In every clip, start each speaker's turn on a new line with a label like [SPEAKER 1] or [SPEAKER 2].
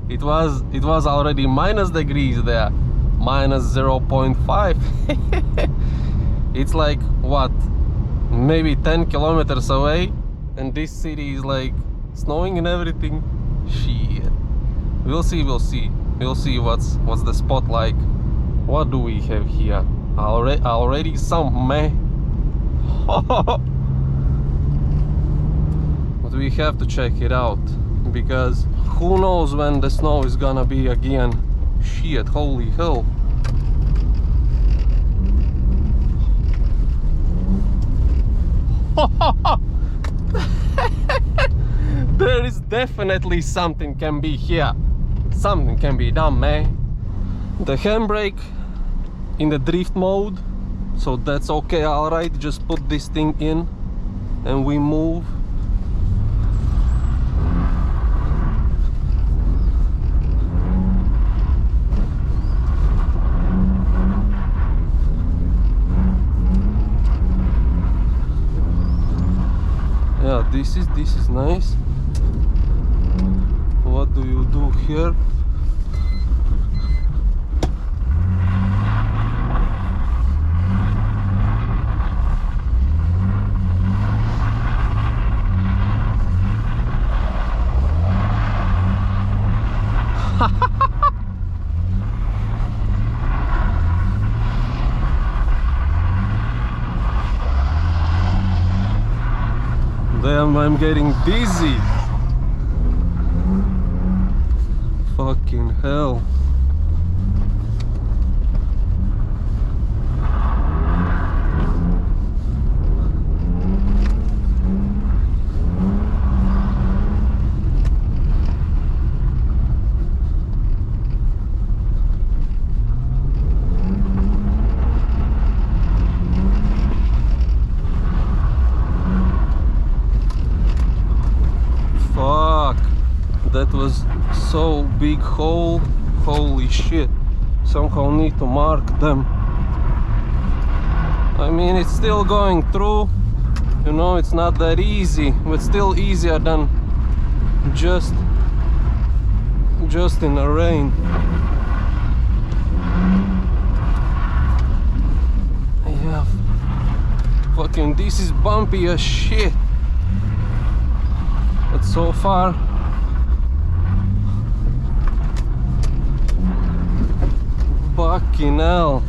[SPEAKER 1] It was already minus degrees there, minus 0.5. It's like what, maybe 10 kilometers away, and this city is like snowing and everything. Shit. We'll see what's the spot like. What do we have here? Already some meh. But we have to check it out, because who knows when the snow is gonna be again. Shit, holy hell. There is definitely something can be here. Something can be done, man. The handbrake in the drift mode, so that's okay, alright. Just put this thing in and we move. Yeah, this is nice. What do you do here? Damn, I'm getting dizzy. Fucking hell. That was so big hole, holy shit. Somehow need to mark them. I mean, it's still going through, you know, it's not that easy, but still easier than just in the rain. Yeah, fucking this is bumpy as shit, but so far fucking hell.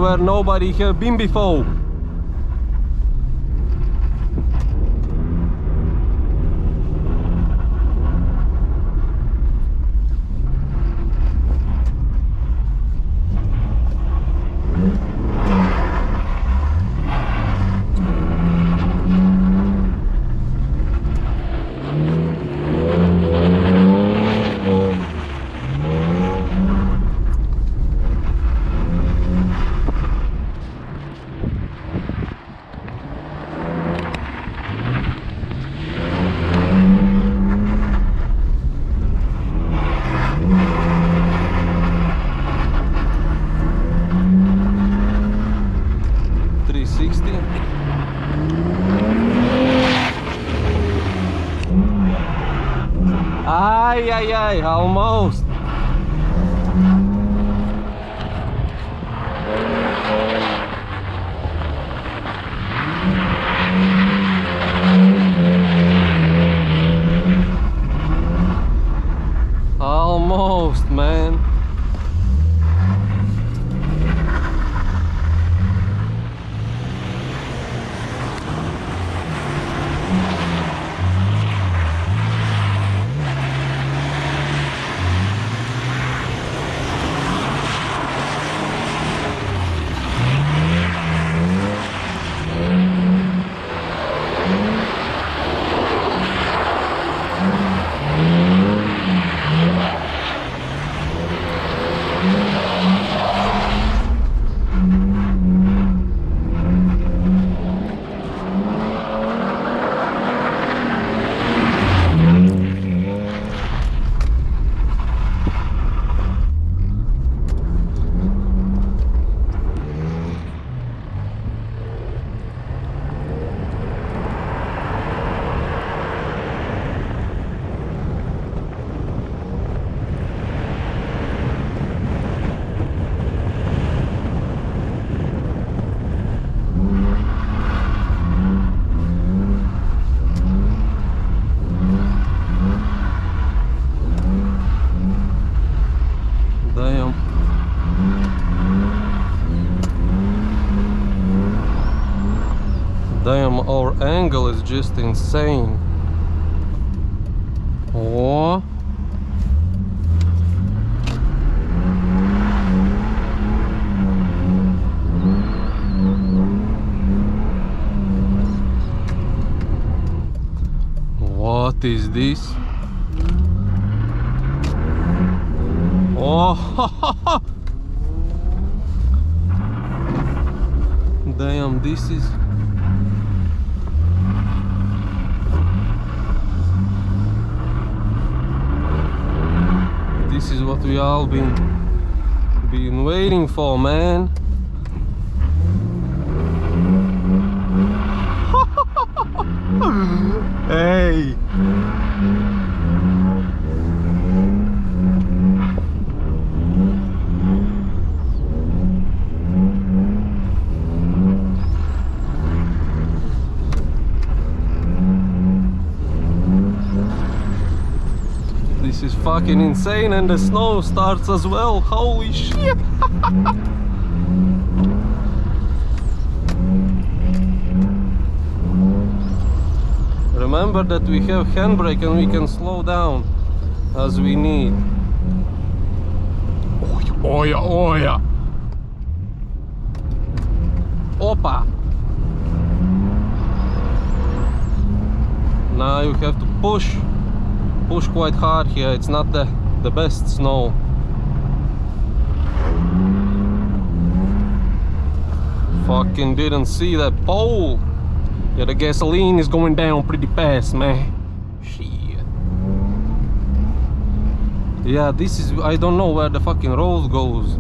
[SPEAKER 1] Where nobody have been before. Ay, almost. Almost, man. Damn, our angle is just insane. Oh. What is this? Oh. Damn, this is... This is what we all been waiting for, man. Hey. This is fucking insane, and the snow starts as well. Holy shit. Remember that we have handbrake and we can slow down as we need. Oh yeah, oh yeah. Opa. Now you have to push quite hard here. It's not the best snow. Fucking didn't see that pole. Yeah, the gasoline is going down pretty fast, man. Shit. Yeah, this is... I don't know where the fucking road goes.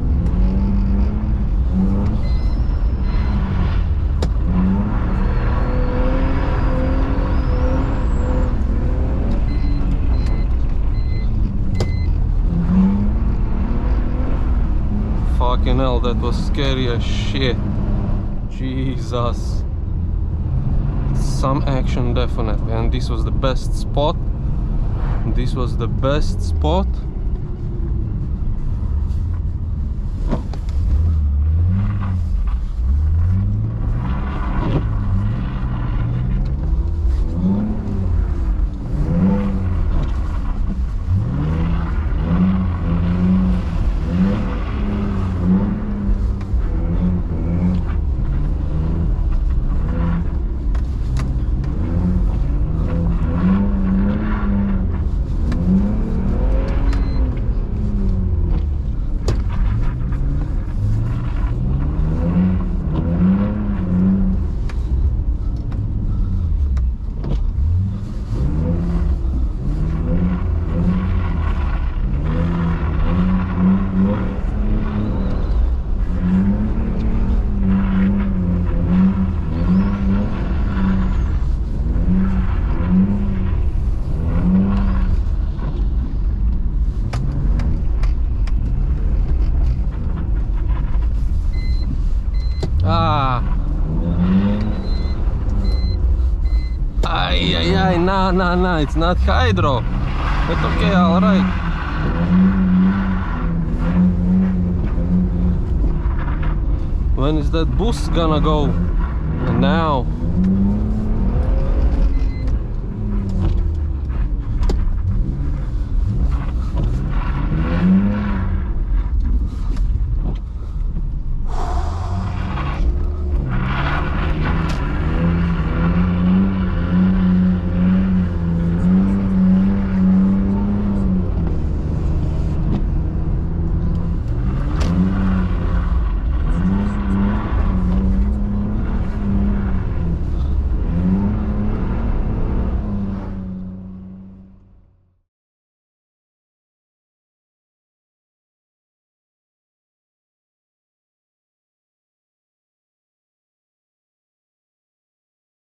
[SPEAKER 1] Fucking hell, that was scary as shit. Jesus. Some action definitely, and this was the best spot. This was the best spot. Nah, it's not hydro. But okay, alright. When is that bus gonna go? And now